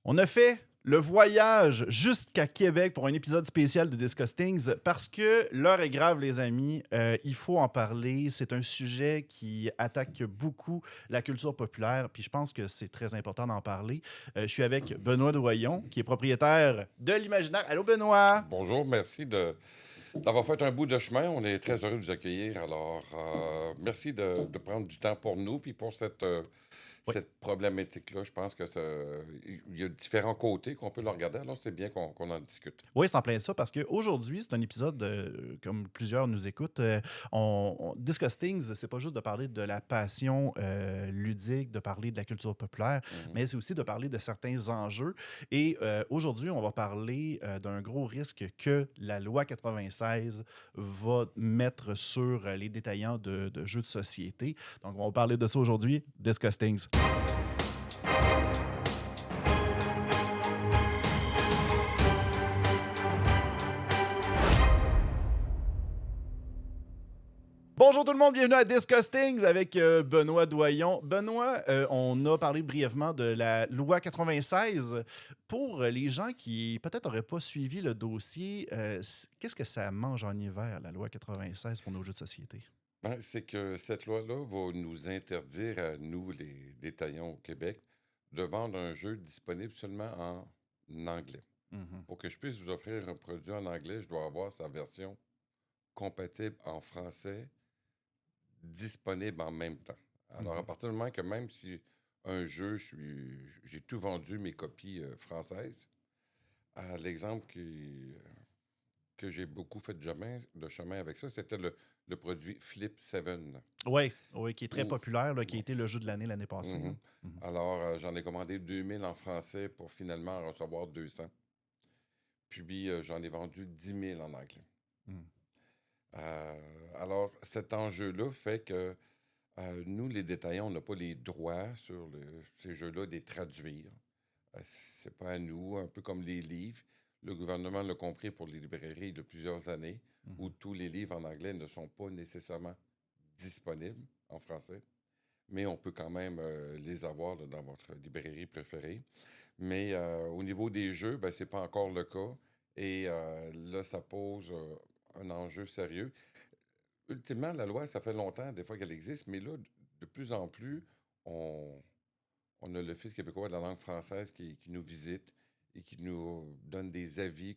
On a fait le voyage jusqu'à Québec pour un épisode spécial de Disgustings parce que l'heure est grave, les amis. Il faut en parler. C'est un sujet qui attaque beaucoup la culture populaire. Puis je pense que c'est très important d'en parler. Je suis avec Benoît Doyon, qui est propriétaire de l'Imaginaire. Allô, Benoît? Bonjour, merci d'avoir fait un bout de chemin. On est très heureux de vous accueillir. Alors, merci de prendre du temps pour nous, puis pour Oui. cette problématique-là. Je pense que il y a différents côtés qu'on peut le regarder. Alors, c'est bien qu'on en discute. Oui, c'est en plein ça parce qu'aujourd'hui, c'est un épisode, comme plusieurs nous écoutent, Disgustings, c'est pas juste de parler de la passion ludique, de parler de la culture populaire, Mhm. mais c'est aussi de parler de certains enjeux. Et aujourd'hui, on va parler d'un gros risque que la loi 96 va mettre sur les détaillants de jeux de société. Donc, on va parler de ça aujourd'hui, Disgustings. Bonjour tout le monde, bienvenue à Disgustings avec Benoît Doyon. Benoît, on a parlé brièvement de la loi 96. Pour les gens qui peut-être n'auraient pas suivi le dossier, qu'est-ce que ça mange en hiver, la loi 96, pour nos jeux de société? Ben, c'est que cette loi-là va nous interdire à nous, les détaillants au Québec, de vendre un jeu disponible seulement en anglais. Mhm, Pour que je puisse vous offrir un produit en anglais, je dois avoir sa version compatible en français disponible en même temps. Alors, à mhm. partir du moment que même si un jeu, j'ai tout vendu mes copies françaises, l'exemple que j'ai beaucoup fait de chemin avec ça, c'était le produit Flip 7. Oui, oui, qui est très Où, populaire, là, qui a bon, été le jeu de l'année l'année passée, là. mhm. Mhm, Alors, j'en ai commandé 2000 en français pour finalement en recevoir 200. Puis, j'en ai vendu 10 000 en anglais. mhm, Alors, cet enjeu-là fait que nous, les détaillants, on n'a pas les droits sur ces jeux-là, de les traduire. C'est pas à nous, un peu comme les livres. Le gouvernement l'a compris pour les librairies de plusieurs années, où mhm. tous les livres en anglais ne sont pas nécessairement disponibles en français, mais on peut quand même les avoir là, dans votre librairie préférée. Mais au niveau des jeux, ben, c'est pas encore le cas. Et là, ça pose un enjeu sérieux. Ultimement, la loi, ça fait longtemps, des fois qu'elle existe, mais là, de plus en plus, on, on a l'Office québécois de la langue française qui nous visite et qui nous donne des avis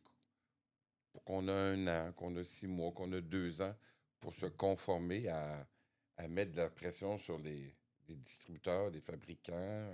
pour qu'on a 1 an, qu'on a 6 mois, qu'on a 2 ans pour se conformer à mettre de la pression sur les distributeurs, les fabricants,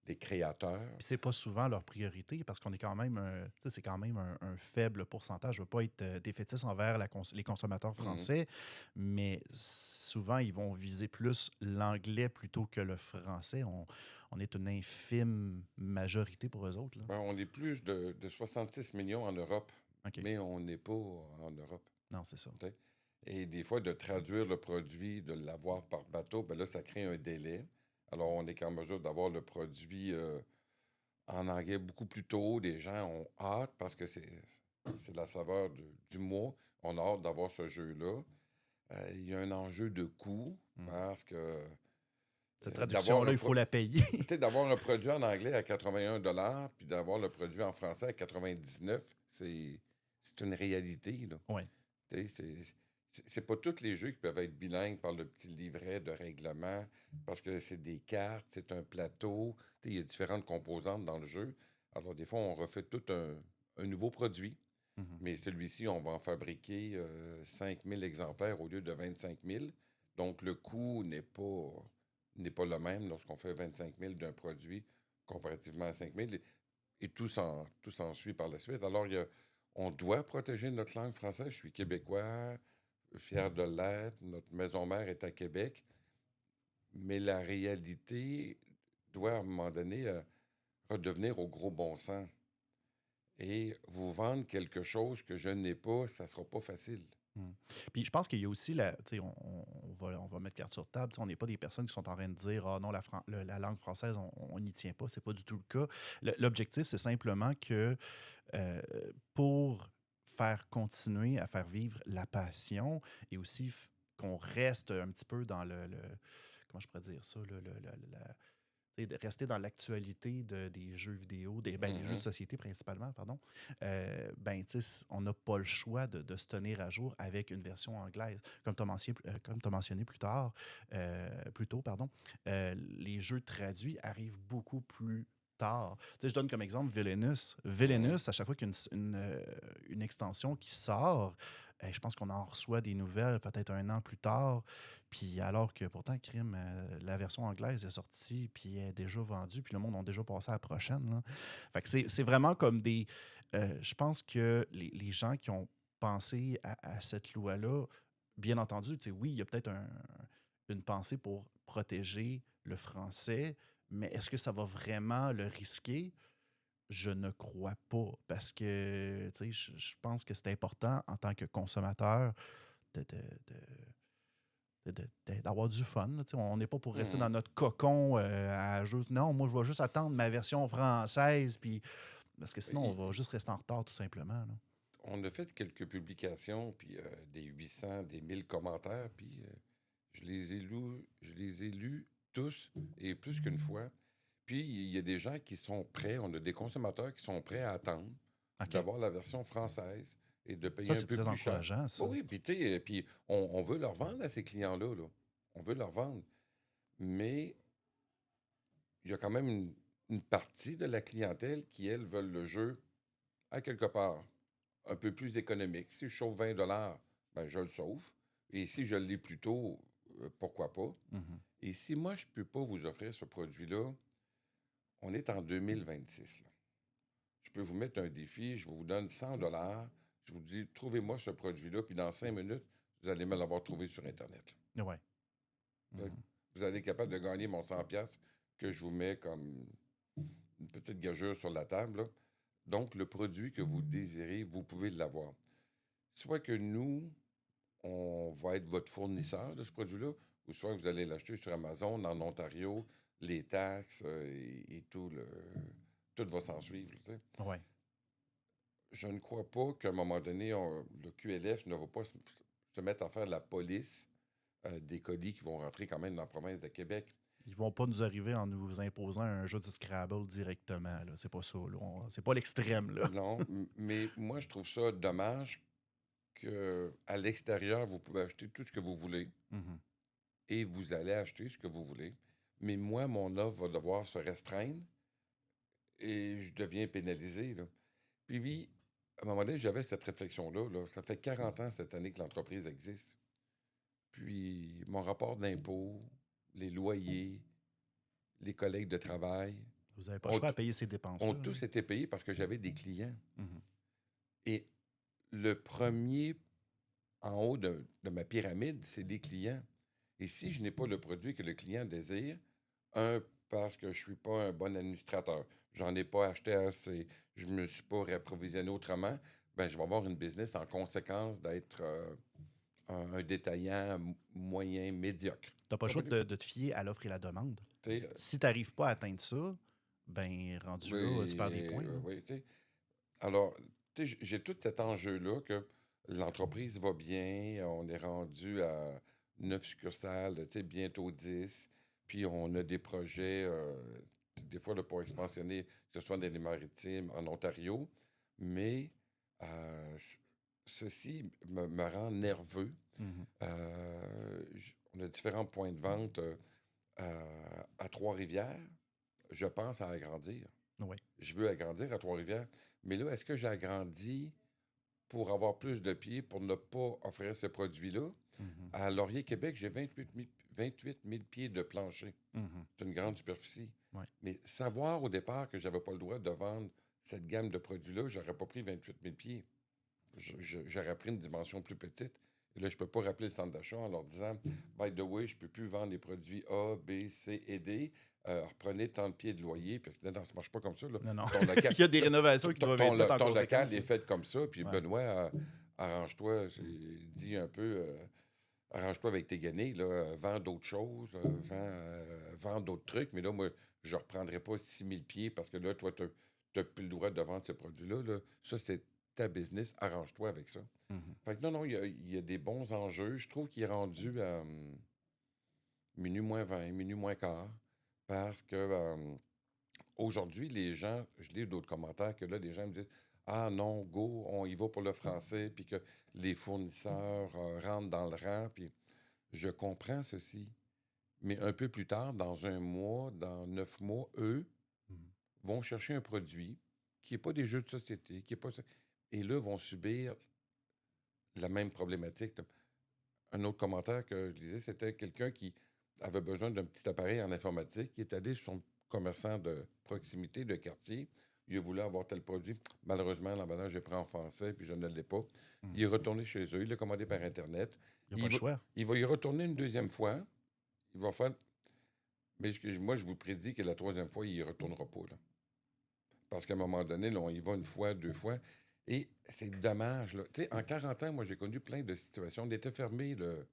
les créateurs. Puis c'est pas souvent leur priorité parce qu'on est quand même, tu sais, c'est quand même un faible pourcentage. Je veux pas être défaitiste envers les consommateurs Mhm. français, mais souvent ils vont viser plus l'anglais plutôt que le français. On est une infime majorité pour eux autres, là. Ben, on est plus de 66 millions en Europe, OK. mais on n'est pas en Europe. Non, c'est ça. T'sais. Et des fois, de traduire le produit, de l'avoir par bateau, ben là, ça crée un délai. Alors, on est en mesure d'avoir le produit en anglais beaucoup plus tôt. Les gens ont hâte parce que c'est la saveur du mois. On a hâte d'avoir ce jeu-là. Il y a un enjeu de coût Hmm. parce que Cette d'avoir traduction-là, un, il faut pro- la payer. d'avoir un produit en anglais à 81 puis d'avoir le produit en français à 99, c'est une réalité, là. Oui. Tu sais, c'est pas tous les jeux qui peuvent être bilingues par le petit livret de règlement, parce que c'est des cartes, c'est un plateau, tu sais, il y a différentes composantes dans le jeu. Alors, des fois, on refait tout un nouveau produit, mais celui-ci, on va en fabriquer 5000 exemplaires au lieu de 25 000. Donc, le coût n'est pas le même lorsqu'on fait 25 000 d'un produit comparativement à 5000. Et tout s'en suit par la suite. Alors, on doit protéger notre langue française. Je suis québécois, fier de l'être. Notre maison mère est à Québec. Mais la réalité doit, à un moment donné, redevenir au gros bon sens. Et vous vendre quelque chose que je n'ai pas, ça ne sera pas facile. Mm. Puis je pense qu'il y a aussi tu sais, on va mettre carte sur table. Tu sais, on n'est pas des personnes qui sont en train de dire ah non, la langue française, on n'y tient pas. C'est pas du tout le cas. L'objectif, c'est simplement que euh, pour faire continuer à faire vivre la passion et aussi qu'on reste un petit peu dans comment je pourrais dire ça, de rester dans l'actualité des jeux vidéo, des jeux de Mhm. société principalement, pardon, on n'a pas le choix de se tenir à jour avec une version anglaise. Comme tu as mentionné plus tôt, pardon, les jeux traduits arrivent beaucoup plus tard. Je donne comme exemple Villainous. Mhm. Villainous, à chaque fois qu'il y a une extension qui sort, je pense qu'on en reçoit des nouvelles peut-être un an plus tard. Puis alors que pourtant, Crime, la version anglaise est sortie, puis elle est déjà vendue, puis le monde a déjà passé à la prochaine. Là. Fait que c'est vraiment comme des. Je pense que les gens qui ont pensé à cette loi-là, bien entendu, oui, il y a peut-être une pensée pour protéger le français, mais est-ce que ça va vraiment le risquer? Je ne crois pas, parce que je pense que c'est important en tant que consommateur de, de- de- d'avoir du fun. Là, on n'est pas pour rester dans Mhm. notre cocon à juste. Non, moi, je vais juste attendre ma version française. Puis, parce que sinon, on Il- va juste rester en retard, tout simplement. Là. On a fait quelques publications, puis des 800, des 1000 commentaires, puis je les ai lus tous et plus qu'une fois. Puis il y a des gens qui sont prêts, on a des consommateurs qui sont prêts à attendre OK. d'avoir la version française et de Ça, payer un c'est peu très plus cher. encourageant, Bah ça. oui, puis tu sais, puis on veut leur vendre à ces clients-là, là. On veut leur vendre. Mais il y a quand même une partie de la clientèle qui, elles, veulent le jeu à quelque part un peu plus économique. Si je sauve 20 $, ben, je le sauve. Et si je l'ai plus tôt, pourquoi pas? Mhm. Et si moi, je ne peux pas vous offrir ce produit-là, on est en 2026. Là. Je peux vous mettre un défi, je vous donne 100 $, je vous dis, trouvez-moi ce produit-là, puis dans 5 minutes, vous allez me l'avoir trouvé sur Internet. Ouais. Là. Mhm. Vous allez être capable de gagner mon 100$ que je vous mets comme une petite gageure sur la table. Là. Donc, le produit que vous désirez, vous pouvez l'avoir. Soit que nous, on va être votre fournisseur de ce produit-là, ou soit vous allez l'acheter sur Amazon, en Ontario, les taxes et tout va s'en suivre. Tu sais. Ouais. Je ne crois pas qu'à un moment donné, le QLF ne va pas se mettre à faire de la police des colis qui vont rentrer quand même dans la province de Québec. Ils vont pas nous arriver en nous imposant un jeu de Scrabble directement. Là. C'est pas ça. Là. C'est pas l'extrême. Là. Non, mais moi, je trouve ça dommage qu'à l'extérieur, vous pouvez acheter tout ce que vous voulez Mhm. et vous allez acheter ce que vous voulez. Mais moi, mon offre va devoir se restreindre et je deviens pénalisé. Là. Puis oui, à un moment donné, j'avais cette réflexion-là. Là. Ça fait 40 ans cette année que l'entreprise existe. Puis mon rapport d'impôt, les loyers, les collègues de travail Vous n'avez pas le ont, choix à t- payer ces ont dépenses-là. Là. tous été payés parce que j'avais des clients. Mhm. Et le premier en haut de ma pyramide, c'est des clients. Et si je n'ai pas le produit que le client désire, parce que je ne suis pas un bon administrateur, j'en ai pas acheté assez, je ne me suis pas réapprovisionné autrement, ben, je vais avoir une business en conséquence d'être un détaillant moyen, médiocre. Tu n'as pas le choix Comprenez? de te fier à l'offre et la demande. Tu sais, Si tu n'arrives pas à atteindre ça, ben rendu là, tu perds des oui, points. Là. oui, tu sais. Alors, tu sais, j'ai tout cet enjeu-là que l'entreprise va bien, on est rendu à 9 succursales, tu sais, bientôt 10, puis on a des projets, des fois, là, pour expansionner, que ce soit dans les maritimes, en Ontario, mais ceci me rend nerveux. Mhm. On a différents points de vente à Trois-Rivières. Je pense à agrandir. Oui. Je veux agrandir à Trois-Rivières. Mais là, est-ce que j'agrandis pour avoir plus de pieds, pour ne pas offrir ce produit-là? Mhm. À Laurier-Québec, j'ai 28 000 pieds de plancher. Mhm. C'est une grande superficie. Ouais. Mais savoir au départ que je n'avais pas le droit de vendre cette gamme de produits-là, j'aurais pas pris 28 000 pieds. J'aurais pris une dimension plus petite. Et là, je ne peux pas rappeler le centre d'achat en leur disant, by the way, je ne peux plus vendre les produits A, B, C et D. Reprenez tant de pieds de loyer. Puis, non, ça ne marche pas comme ça. Là. Non, non. Ton local, Il y a des rénovations qui doivent être faites en ton local conséquence. est Là. fait comme ça. Puis, Ouais. Benoît, arrange-toi, dis un peu, arrange-toi avec tes guenilles, là, vends d'autres choses, vends d'autres trucs. Mais là, moi, je ne reprendrai pas 6 000 pieds parce que là, toi, tu n'as plus le droit de vendre ce produit-là. Là. Ça, c'est ta business. Arrange-toi avec ça. Mhm. Fait que non, non, il y a des bons enjeux. Je trouve qu'il est rendu à minuit moins 20, minuit moins quart. parce que aujourd'hui, les gens, je lis d'autres commentaires que là, les gens me disent ah non, go, on y va pour le français, puis que les fournisseurs rentrent dans le rang, puis je comprends ceci. Mais un peu plus tard, dans un mois, dans 9 mois, eux Mhm. vont chercher un produit qui n'est pas des jeux de société, qui est pas... Et là, vont subir la même problématique. Un autre commentaire que je lisais, c'était quelqu'un qui avait besoin d'un petit appareil en informatique, qui est allé sur son commerçant de proximité, de quartier. Il a voulu avoir tel produit. Malheureusement, l'emballage est pris en français, puis je ne l'ai pas. Mhm. Il est retourné chez eux, il l'a commandé par Internet. Il n'y a pas Il le va, choix. il va y retourner une deuxième fois. Il va faire. Mais moi, je vous prédis que la troisième fois, il ne retournera pas. Là. Parce qu'à un moment donné, là, on y va une fois, deux fois. Et c'est dommage. Là. Tu sais, en 40 ans, moi, j'ai connu plein de situations. On était fermé le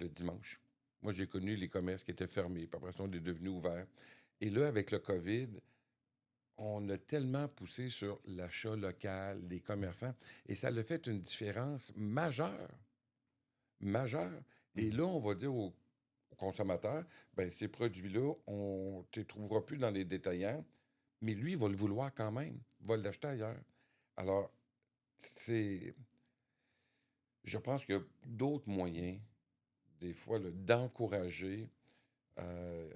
dimanche. Moi, j'ai connu les commerces qui étaient fermés. Puis après ça, on est devenus ouverts. Et là, avec le COVID, on a tellement poussé sur l'achat local, les commerçants. Et ça a fait une différence majeure. Majeure. Et Mhm. là, on va dire aux consommateurs, ben ces produits-là, on ne les trouvera plus dans les détaillants, mais lui, il va le vouloir quand même. Il va l'acheter ailleurs. Alors, c'est... Je pense qu'il y a d'autres moyens, des fois, là, d'encourager. Euh,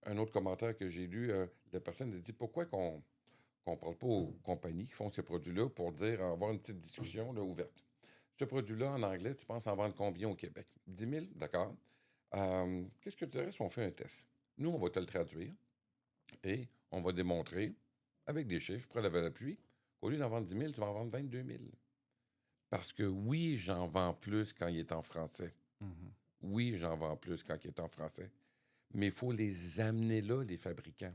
un autre commentaire que j'ai lu, la personne a dit pourquoi qu'on parle pas aux compagnies qui font ces produits-là pour dire, avoir une petite discussion là, ouverte. Ce produit-là, en anglais, tu penses en vendre combien au Québec? 10 000, d'accord. Qu'est-ce que tu dirais si on fait un test? Nous, on va te le traduire et on va démontrer avec des chiffres, près la pluie, qu'au lieu d'en vendre 10 000, tu vas en vendre 22 000. Parce que oui, j'en vends plus quand il est en français. Mhm. Oui, j'en vends plus quand il est en français. Mais il faut les amener là, les fabricants.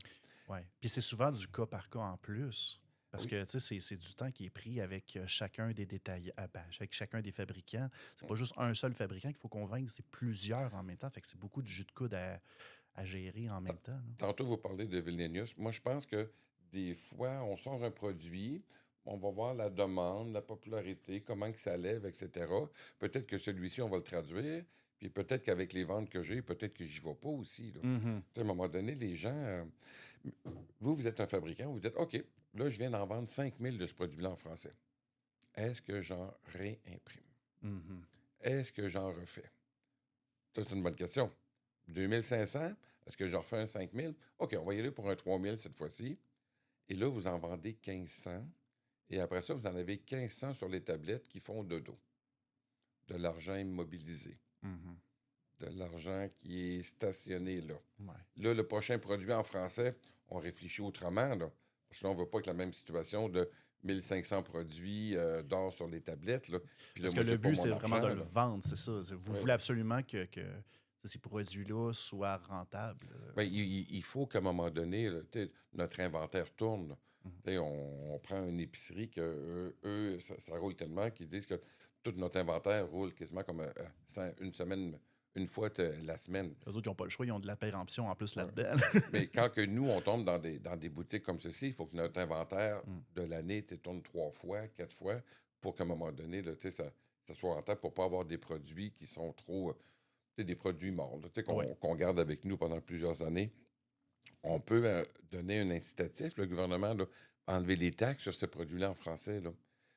Ouais. Puis c'est souvent du cas par cas en plus. Parce Oui. que tu sais, c'est du temps qui est pris avec chacun des détails, avec chacun des fabricants. C'est pas juste un seul fabricant qu'il faut convaincre, c'est plusieurs en même temps. Fait que c'est beaucoup de jus de coude à gérer en même temps, là. Tantôt, vous parlez de Vilnius. Moi, je pense que des fois, on sort un produit, on va voir la demande, la popularité, comment que ça lève, etc. Peut-être que celui-ci, on va le traduire, puis peut-être qu'avec les ventes que j'ai, peut-être que j'y vais pas aussi. Là. Mhm. Tu sais, à un moment donné, les gens... vous êtes un fabricant, vous dites, OK, là, je viens d'en vendre 5 000 de ce produit-là en français. Est-ce que j'en réimprime? Mhm. Est-ce que j'en refais? Ça, c'est une bonne question. 2 500, est-ce que j'en refais un 5 000? OK, on va y aller pour un 3 000 cette fois-ci. Et là, vous en vendez 1 500. Et après ça, vous en avez 1 500 sur les tablettes qui font dodo. De l'argent immobilisé. Mhm. De l'argent qui est stationné là. Ouais. Là, le prochain produit en français, on réfléchit autrement, là. Parce que là, on ne veut pas être la même situation de 1 500 produits d'or sur les tablettes, là. Puis là, Parce que moi, le j'ai pas but, mon c'est vraiment de argent, le là. vendre, c'est ça. Vous Ouais. voulez absolument que ces produits-là soient rentables. Ben, il faut qu'à un moment donné, là, tu sais, notre inventaire tourne. Là. Mhm. Tu sais, on prend une épicerie que eux, ça roule tellement qu'ils disent que tout notre inventaire roule quasiment comme une semaine, une fois la semaine. Eux autres, ils n'ont pas le choix, ils ont de la péremption en plus Ouais. là-dedans. Mais quand que nous, on tombe dans des boutiques comme ceci, il faut que notre inventaire Mm. de l'année tourne 3 fois, 4 fois, pour qu'à un moment donné, là, tu sais, ça soit rentable pour ne pas avoir des produits qui sont trop... tu sais, des produits morts, là, tu sais, Oui. qu'on garde avec nous pendant plusieurs années. On peut donner un incitatif, le gouvernement, là, enlever les taxes sur ce produit-là en français. Là.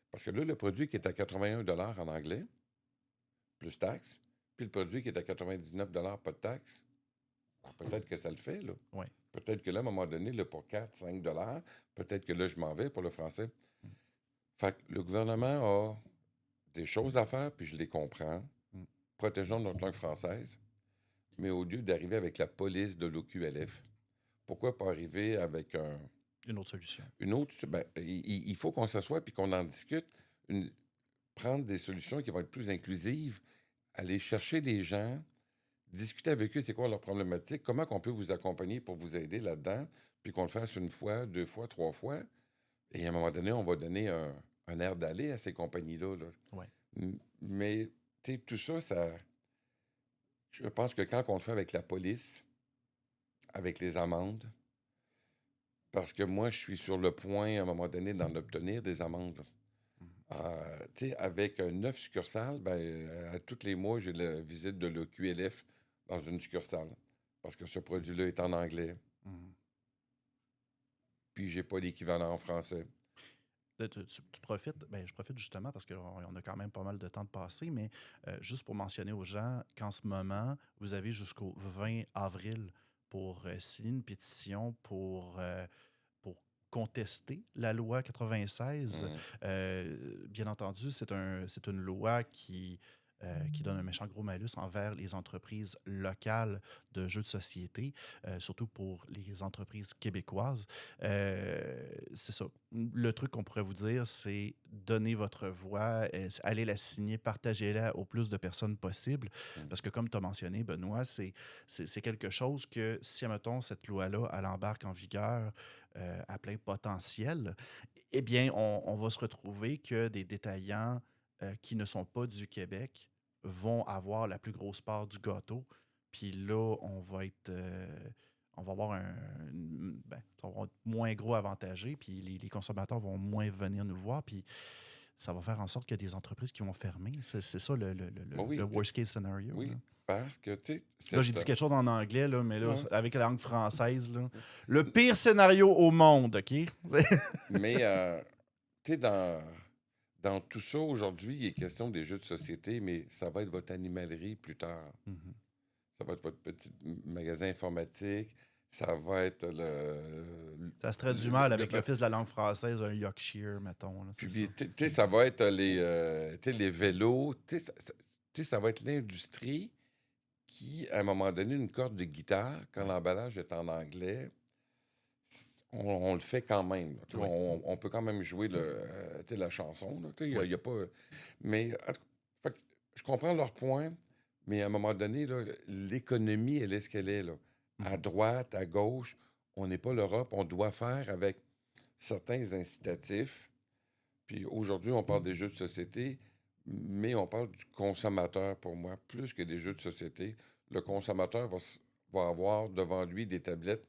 Parce que là, le produit qui est à 81 $ en anglais, plus taxes, puis le produit qui est à 99 $ pas de taxes, peut-être que ça le fait. Là. Oui. Peut-être que là, à un moment donné, là, pour 4, 5 $, peut-être que là, je m'en vais pour le français. Mm. Fait que le gouvernement a des choses à faire, puis je les comprends. Mm. Protégeons notre langue française, mais au lieu d'arriver avec la police de l'OQLF, pourquoi pas arriver avec Une autre solution. une autre... Ben, il faut qu'on s'assoie puis qu'on en discute. Prendre des solutions qui vont être plus inclusives, aller chercher des gens, discuter avec eux, c'est quoi leur problématique, comment qu'on peut vous accompagner pour vous aider là-dedans, puis qu'on le fasse une fois, 2 fois, 3 fois. Et à un moment donné, on va donner un air d'aller à ces compagnies-là. Là. Oui. Mais tu sais, tout ça, je pense que quand on le fait avec la police, avec les amendes, parce que moi, je suis sur le point, à un moment donné, d'en obtenir des amendes. Là. Mhm. Tu sais, avec 9 succursales, ben, à tous les mois, j'ai la visite de l'OQLF dans une succursale. Parce que ce produit-là est en anglais. Mhm. Puis j'ai pas l'équivalent en français. Là, tu profites, ben, je profite justement parce qu'on a quand même pas mal de temps de passer, mais juste pour mentionner aux gens qu'en ce moment, vous avez jusqu'au 20 avril pour signer une pétition pour contester la loi 96. Mhm. Bien entendu, c'est une loi qui donne un méchant gros malus envers les entreprises locales de jeux de société, surtout pour les entreprises québécoises. C'est ça. Le truc qu'on pourrait vous dire, c'est donner votre voix, allez la signer, partagez-la au plus de personnes possible. Mhm. Parce que comme tu as mentionné, Benoît, c'est quelque chose que si, mettons, cette loi-là, elle embarque en vigueur à plein potentiel, eh bien, on va se retrouver que des détaillants qui ne sont pas du Québec vont avoir la plus grosse part du gâteau. Puis là, on va avoir on va être moins gros avantagé, puis les consommateurs vont moins venir nous voir, puis ça va faire en sorte qu'il y a des entreprises qui vont fermer. C'est ça Bon, le oui, worst case scenario, là. oui, parce que, tu sais, Là, j'ai dit quelque chose en anglais, là, mais là, ouais. avec la langue française, là, le pire scénario au monde, OK? Mais, tu sais, dans tout ça, aujourd'hui, il est question des jeux de société, mais ça va être votre animalerie plus tard. Mhm. Ça va être votre petit magasin informatique. Ça va être Ça se traduit mal avec l'Office de la langue française, un Yorkshire, mettons, là, c'est ça. puis, tu sais, ça va être tu sais, les vélos. Tu sais, ça va être l'industrie qui, à un moment donné, une corde de guitare, quand Ouais. l'emballage est en anglais, on le fait quand même, là. Tu sais, Oui. on peut quand même jouer tu sais, la chanson, là. Tu sais, Oui. y a pas... Mais en tout cas, fait que je comprends leur point, mais à un moment donné, là, l'économie, elle est ce qu'elle est, là. À Mhm. droite, à gauche, on n'est pas l'Europe. On doit faire avec certains incitatifs. Puis aujourd'hui, on parle des jeux de société, mais on parle du consommateur pour moi, plus que des jeux de société. Le consommateur va avoir devant lui des tablettes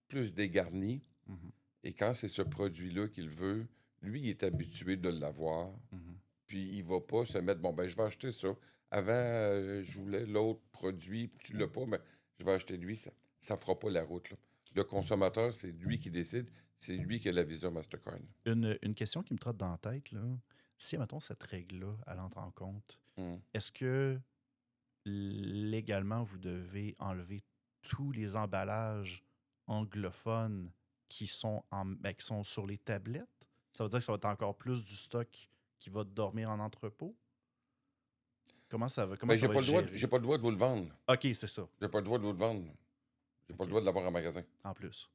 plus dégarnies. Mhm. Et quand c'est ce produit-là qu'il veut, lui, il est habitué de l'avoir. Mhm. Puis il va pas se mettre, bon, ben, je vais acheter ça. Avant, je voulais l'autre produit, puis tu l'as pas, mais je vais acheter lui. Ça fera pas la route, là. Le consommateur, c'est lui qui décide. C'est lui qui a la Visa Mastercard. Une question qui me trotte dans la tête, là. Si, mettons, cette règle-là, elle entre en compte, Hum. est-ce que légalement, vous devez enlever tous les emballages anglophones qui sont sur les tablettes? Ça veut dire que ça va être encore plus du stock qui va dormir en entrepôt? Comment Ben, ça va être j'ai géré? pas le droit de vous le vendre. OK, c'est ça. J'ai pas le droit de vous le vendre. J'ai pas le OK, droit de l'avoir en magasin. en plus.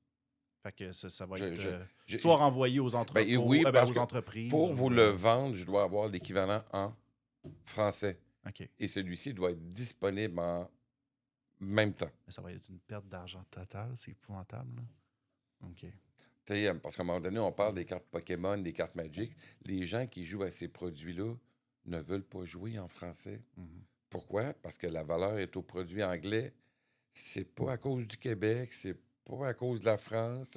Fait que ça va Je, être je, soit renvoyé aux ben, et entrepôts, oui, parce aux que entreprises pour vous ou... le vendre, je dois avoir l'équivalent en français. OK. Et celui-ci doit être disponible en même temps. Mais ça va être une perte d'argent totale, c'est épouvantable, là. OK. Tu sais, parce qu'à un moment donné, on parle des cartes Pokémon, des cartes Magic. Les gens qui jouent à ces produits-là ne veulent pas jouer en français. Mhm. Pourquoi? Parce que la valeur est au produit anglais. C'est pas à cause du Québec, c'est pas à cause de la France.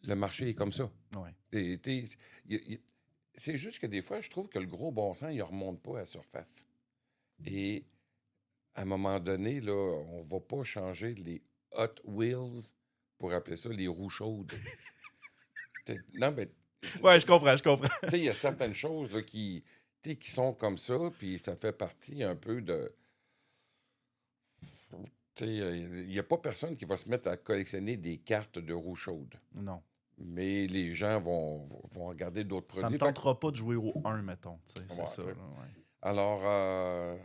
Le marché est comme ça. Ouais. Et, tu sais, c'est juste que des fois, je trouve que le gros bon sens, il ne remonte pas à la surface. Et à un moment donné, là, on va pas changer les Hot Wheels pour appeler ça les roues chaudes. Non, mais Ouais, je comprends, je comprends. tu sais, il y a certaines choses là, tu sais, qui sont comme ça, puis ça fait partie un peu de. Tu sais, il n'y a pas personne qui va se mettre à collectionner des cartes de roues chaudes. Non. Mais les gens vont regarder d'autres Ça me produits. Fait que, tentera pas de jouer au 1, mettons. Tu sais, c'est ouais, ça, tu là, sais. ouais. Alors,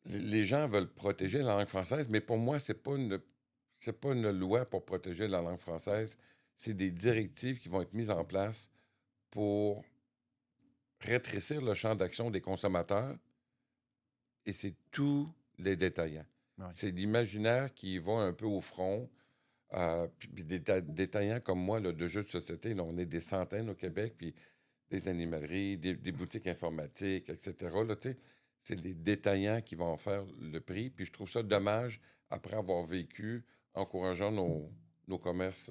les gens veulent protéger la langue française, mais pour moi, c'est pas une loi pour protéger la langue française. C'est des directives qui vont être mises en place pour rétrécir le champ d'action des consommateurs et c'est tous les détaillants. Ouais. C'est l'imaginaire qui va un peu au front. Puis des détaillants comme moi là, de jeux de société, là, on est des centaines au Québec, puis des animaleries, des boutiques informatiques, etc. Là, tu sais, c'est les détaillants qui vont faire le prix. Puis je trouve ça dommage, après avoir vécu, encourageant nos commerces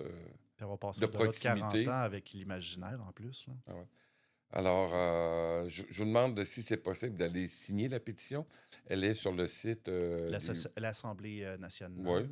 Puis on va passer de au-delà de 40 proximité. ans avec l'imaginaire en plus, là. Ah ouais. Alors, je vous demande si c'est possible d'aller signer la pétition. Elle est sur le site du... L'Assemblée Oui. nationale.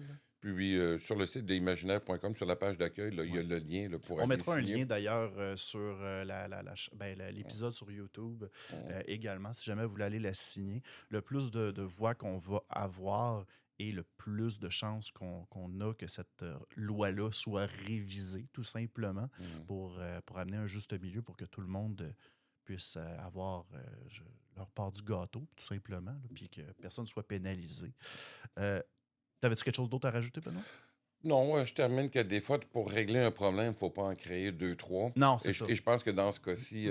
Puis sur le site de imaginaire.com, sur la page d'accueil, là, il y a Ouais. le lien là, pour On aller mettra un signer. lien d'ailleurs sur Ouais. l'épisode sur YouTube Ouais. également, si jamais vous voulez aller la signer. Le plus de voix qu'on va avoir et le plus de chances qu'on a que cette loi-là soit révisée, tout simplement, Mhm. pour amener un juste milieu, pour que tout le monde puisse avoir leur part du gâteau, tout simplement, là, puis que personne ne soit pénalisé. Euh, T'avais-tu quelque chose d'autre à rajouter, Benoît? Non, je termine que des fois, pour régler un problème, il ne faut pas en créer deux, trois. Non, c'est Et je, ça. et je pense que dans ce cas-ci,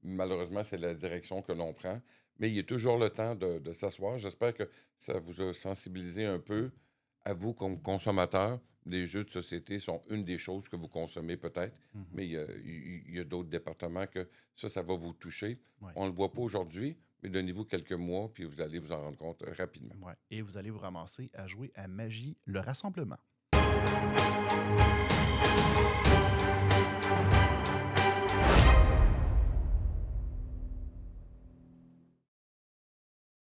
malheureusement, c'est la direction que l'on prend. Mais il y a toujours le temps de s'asseoir. J'espère que ça vous a sensibilisé un peu à vous comme consommateur. Les jeux de société sont une des choses que vous consommez peut-être, Mhm. mais il y a d'autres départements que ça va vous toucher. Ouais. On ne le voit pas aujourd'hui, mais donnez-vous quelques mois, puis vous allez vous en rendre compte rapidement. Ouais. Et vous allez vous ramasser à jouer à Magie le Rassemblement.